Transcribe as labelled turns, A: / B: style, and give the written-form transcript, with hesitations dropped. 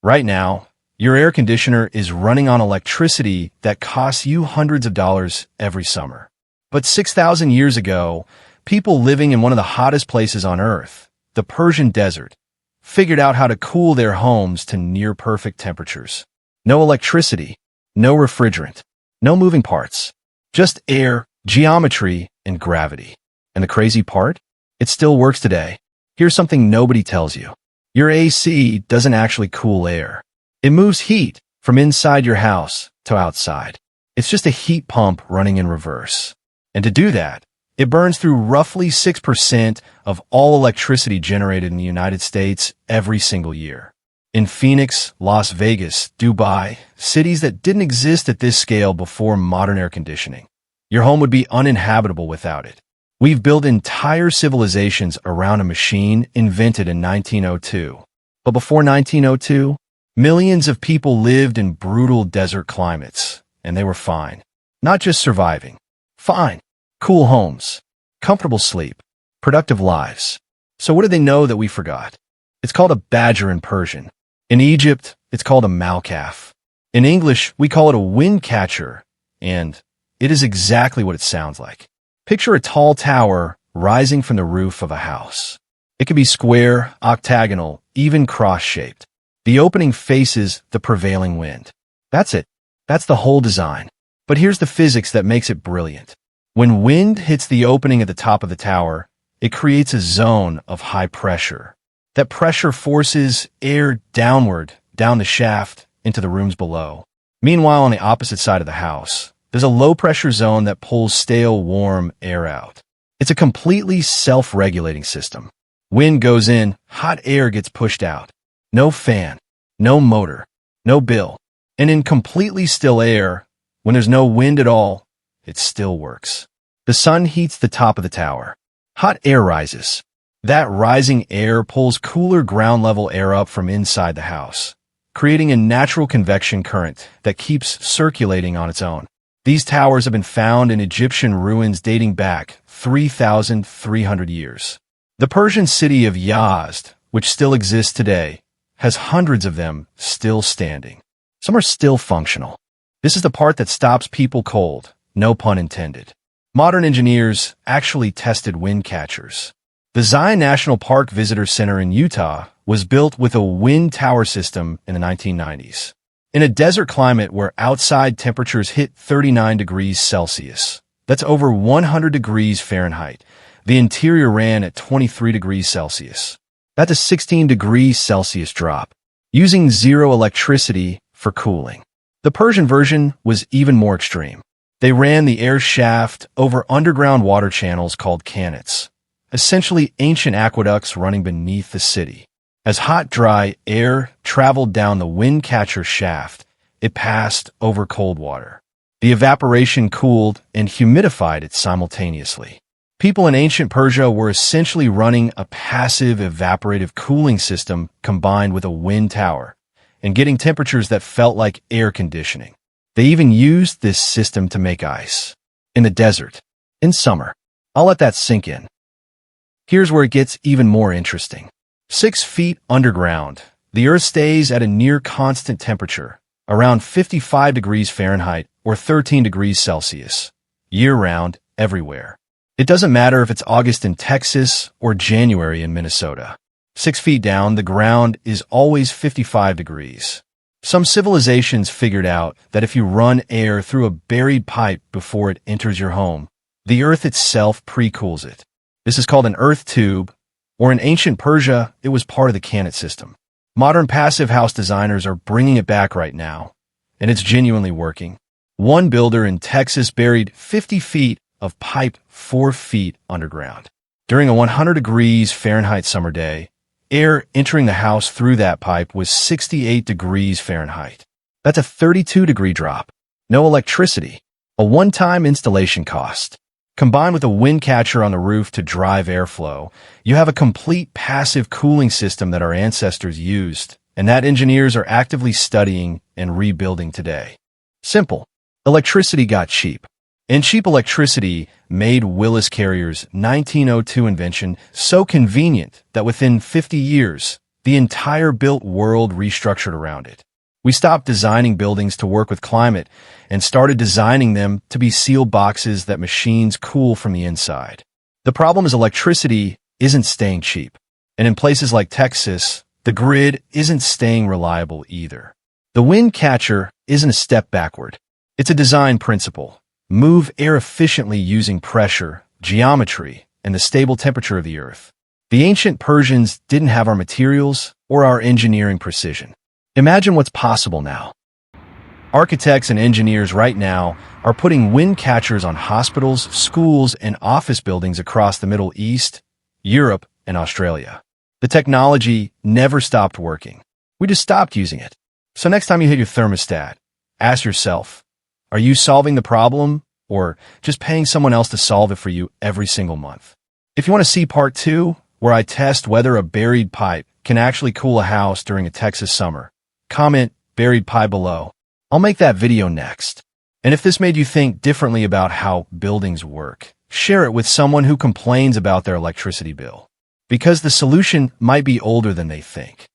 A: Right now, your air conditioner is running on electricity that costs you hundreds of dollars every summer. But 6,000 years ago, people living in one of the hottest places on Earth, the Persian desert, figured out how to cool their homes to near-perfect temperatures. No electricity, no refrigerant, no moving parts, just air, geometry, and gravity. And the crazy part? It still works today. Here's something nobody tells you. Your AC doesn't actually cool air. It moves heat from inside your house to outside. It's just a heat pump running in reverse. And to do that, it burns through roughly 6% of all electricity generated in the United States every single year. In Phoenix, Las Vegas, Dubai, cities that didn't exist at this scale before modern air conditioning, your home would be uninhabitable without it. We've built entire civilizations around a machine invented in 1902. But before 1902, millions of people lived in brutal desert climates, and they were fine. Not just surviving. Fine. Cool homes. Comfortable sleep. Productive lives. So what do they know that we forgot? It's called a badger in Persian. In Egypt, it's called a malcaf. In English, we call it a windcatcher, and it is exactly what it sounds like. Picture a tall tower rising from the roof of a house. It could be square, octagonal, even cross-shaped. The opening faces the prevailing wind. That's it. That's the whole design. But here's the physics that makes it brilliant. When wind hits the opening at the top of the tower, it creates a zone of high pressure. That pressure forces air downward, down the shaft, into the rooms below. Meanwhile, on the opposite side of the house, there's a low-pressure zone that pulls stale, warm air out. It's a completely self-regulating system. Wind goes in, hot air gets pushed out. No fan, no motor, no bill. And in completely still air, when there's no wind at all, it still works. The sun heats the top of the tower. Hot air rises. That rising air pulls cooler ground-level air up from inside the house, creating a natural convection current that keeps circulating on its own. These towers have been found in Egyptian ruins dating back 3,300 years. The Persian city of Yazd, which still exists today, has hundreds of them still standing. Some are still functional. This is the part that stops people cold, no pun intended. Modern engineers actually tested wind catchers. The Zion National Park Visitor Center in Utah was built with a wind tower system in the 1990s. In a desert climate where outside temperatures hit 39 degrees Celsius, that's over 100 degrees Fahrenheit, the interior ran at 23 degrees Celsius. That's a 16 degrees Celsius drop, using zero electricity for cooling. The Persian version was even more extreme. They ran the air shaft over underground water channels called qanats, essentially ancient aqueducts running beneath the city. As hot, dry air traveled down the Windcatcher shaft, it passed over cold water. The evaporation cooled and humidified it simultaneously. People in ancient Persia were essentially running a passive evaporative cooling system combined with a wind tower, and getting temperatures that felt like air conditioning. They even used this system to make ice. In the desert. In summer. I'll let that sink in. Here's where it gets even more interesting. 6 feet underground, the Earth stays at a near constant temperature, around 55 degrees Fahrenheit or 13 degrees Celsius, year-round, everywhere. It doesn't matter if it's August in Texas or January in Minnesota. 6 feet down, the ground is always 55 degrees. Some civilizations figured out that if you run air through a buried pipe before it enters your home, the Earth itself pre-cools it. This is called an earth tube, or in ancient Persia, it was part of the qanat system. Modern passive house designers are bringing it back right now, and it's genuinely working. One builder in Texas buried 50 feet of pipe 4 feet underground. During a 100 degrees Fahrenheit summer day, air entering the house through that pipe was 68 degrees Fahrenheit. That's a 32-degree drop. No electricity. A one-time installation cost. Combined with a wind catcher on the roof to drive airflow, you have a complete passive cooling system that our ancestors used, and that engineers are actively studying and rebuilding today. Simple. Electricity got cheap. And cheap electricity made Willis Carrier's 1902 invention so convenient that within 50 years, the entire built world restructured around it. We stopped designing buildings to work with climate and started designing them to be sealed boxes that machines cool from the inside. The problem is electricity isn't staying cheap. And in places like Texas, the grid isn't staying reliable either. The Windcatcher isn't a step backward. It's a design principle. Move air efficiently using pressure, geometry, and the stable temperature of the Earth. The ancient Persians didn't have our materials or our engineering precision. Imagine what's possible now. Architects and engineers right now are putting Windcatchers on hospitals, schools, and office buildings across the Middle East, Europe, and Australia. The technology never stopped working. We just stopped using it. So next time you hit your thermostat, ask yourself, are you solving the problem or just paying someone else to solve it for you every single month? If you want to see part 2, where I test whether a buried pipe can actually cool a house during a Texas summer, comment buried pipe below. I'll make that video next. And if this made you think differently about how buildings work, share it with someone who complains about their electricity bill. Because the solution might be older than they think.